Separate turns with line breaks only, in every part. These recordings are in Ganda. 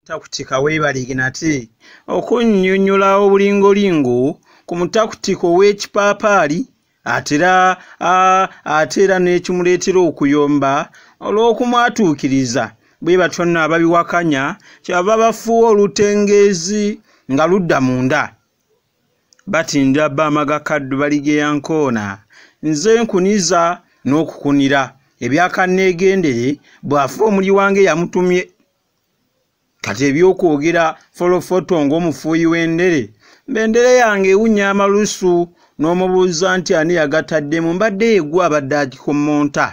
Takutika weebalige nate okunnyonnyola obulingolingo ku mutakutiko w'ekipaapaali ate era n'ekimuleetera okuyomba olw'okumwatuukiriza bwe batyo nno ababiwakanya kyava bafuuwa olutengeezi nga ludda munda batinda bamaga kaddu baligeya nkoona nze nkuniza n'okukunira ebyakanneegendere bw'afa omuli wange yamutumye kati ebyokwogera folofoto ng'omufuuyi w'endere mbendere yange ewunya amalusu n'omubuuza nti ani yagataddemu mbadde yegwa abadde agikommonta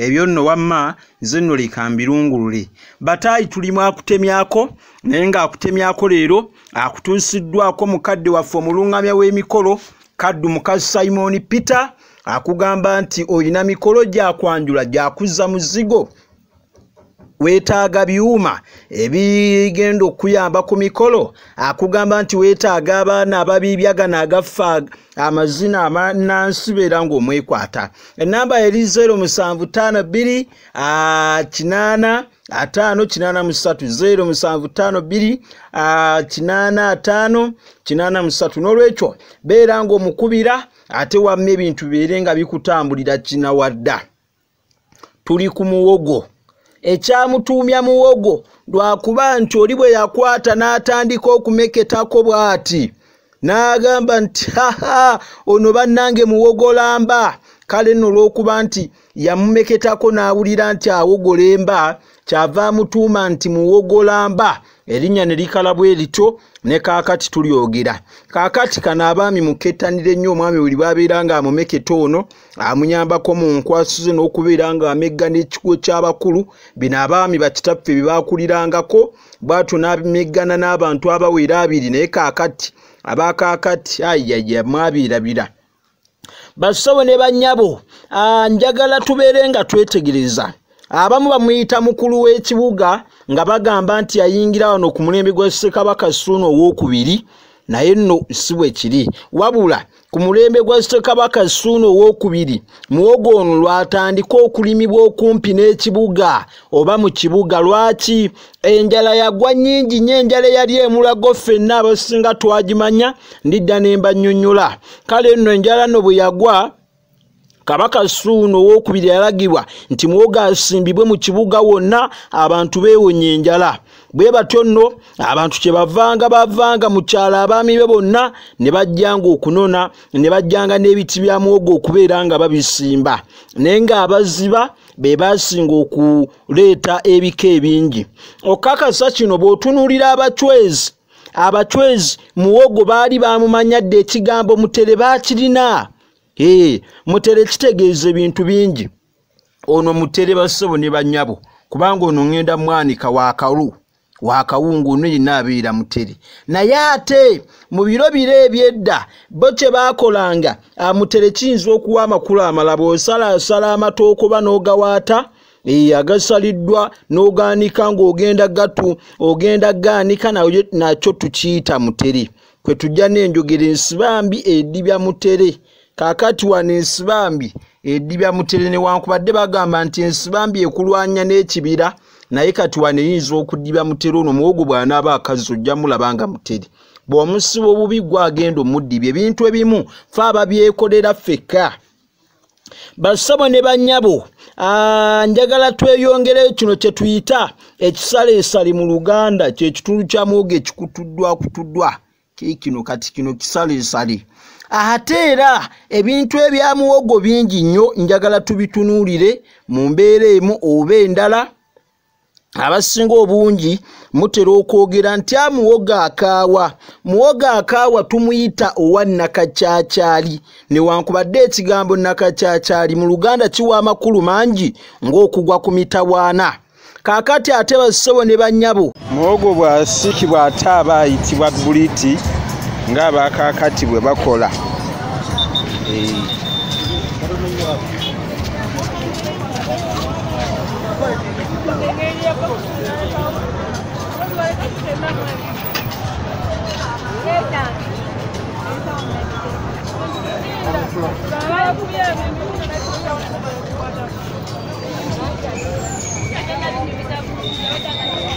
ebyo nno wamma nze nno leka mbirungulule bataayi tulimu akutemyako naye ng'akutemyako leero akutuusiddwako mukadde waffe omulungamya w'emikolo kaddu mukazi Simon Peter akugamba nti oyina mikolo gyakwanjula gyakuzza muzigo weetaaga byuma ebigenda okuyamba ku mikolo akugamba nti weetaaga abaana ababiibyagana agafa amazina amanansi beera ng'omwekwata ennamba eri 0752 8 5 8 n'olwekyo beera ng'omukubira ate wamma ebintu bibeere nga bikutambulira kinawadda tuli ku muwogo ekyamutuumya muwogo lwakuba nti oli bwe yakwata n'atandika okumeketako bw'ati n'agamba nti ono bannange muwogolamba kale nno olw'okuba nti yamumeketako n'awulira nti awogolemba kyava amutuuma nti muwogolamba erinnya ne likala bwe lityo ne kaakati tulyogera kaakati kano abaami mukettanire nnyo omwami buli bw'abeera ng'amumeketa ono amunyambako mu nkwasize n'okubeera ng'amegga n'ekigo ky'abakulu bino abaami bakitaffe bye baakulirangako bw'atyo n'ameggana n'abantu abawera 2 naye kaakati abakaakati ayaya mwabiirabira bassabo ne bannyabo njagala tubeere nga twetegereza abamu bamuyita mukulu w'ekibuga nga bagamba nti yayingira wano ku mulembe gwa Ssekabaka Ssuuna II naye nno si bwe kiri wabula ku mulembe gwa Ssekabaka Ssuuna II muwogo ono lwatandika okulimibwa okumpi n'ekibuga oba mu kibuga lwaki enjala yagwa nnyingi nnyo enjala eyali emulago ffenna abasinga twagimanya ndidda ne mbannyonnyola kale nno enjala nno bwe yagwa Kabaka Ssuuna II yalagibwa nti muwogo asimbibwe mu kibuga wonna abantu beewonye enjala bwe batyo nno abantu kye bavanga mu kyalo abaami be bonna ne bajjanga okunona ne bajjanga n'ebiti bya muwogo okubeera nga babisimba naye ng'abaziba be baasinga okuleeta ebika ebingi okakasa kino bw'otunuulira abachwezi muwogo baali baamumanya dde ekigambo mutere baakirina mutere kitegeeza ebintu bingi ono mutere bassebo ne bannyabo kubanga ono ngenda mwanika wakawungu ono yenna abeera mutere naye ate mu biro bire ebyedda bo kye baakolanga mutere kiyinza okuwa amakulu amalala osalaasala amatooke oba n'ogawaata agasaliddwa n'ogaanika ng'ogenda gaanika nakyo tukiyita mutere kwe tujja n'enjogera ensibambi eddibya mutere kaakati wano ensibambi eddibya mutere newankubadde bagamba nti ensibambi ekulwanya n'ekibira naye kati wano eyinza okuddibya mutere ono muwogo bw'anaaba akazi ojja mulabanga mutere bw'omusiba obubi gwagenda omuddibya ebintu ebimu fe ababyekolera ffekka bassabo ne bannyabo njagala tweyongereyo kino kye tuyita ekisaleesale mu Luganda kye kitundu kya muwogo ekikutuddwa kino kati kino kisaleesale ate era ebintu ebya muwogo bingi nnyo njagala tubitunuulire mu mbeera emu oba endala abasinga obungi mutera okwogera nti muwogo akaawa tumuyita owa nakacaacaali newankubadde ekigambo nakacaacaali mu Luganda kiwa amakulu mangi ng'okugwa ku mitawaana kaakati ate bassebo ne bannyabo muwogo bw'asikibwa ate aba ayitibwa buliti ng'abakaakati bwe bakola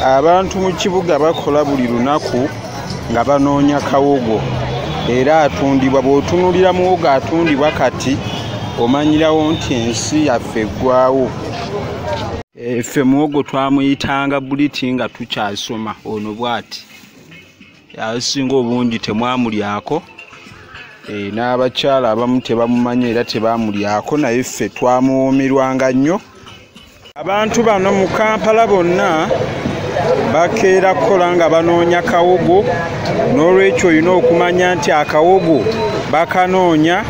abantu mu kibuga bakola buli lunaku nga banoonya kawogo era atundibwa. Bw'otunuulira muwogo atundibwa kati omanyirawo nti ensi yaffe eggwaawo. Ffe muwogo twamuyitanga buliti nga tukyasoma ono bw'ati. Asinga obungi temwamulyako, n'abakyala abamu tebamumanya era tebamulyako, naye ffe twamuwoomerwanga nnyo. Abantu bano mu Kampala bonna bakeera kukola nga banoonya kawogo, n'olwekyo olina okumanya nti akawogo bakanoonya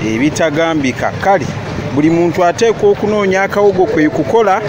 ebitagambika. Kale buli muntu ateekwa okunoonya akawogo kwe kukola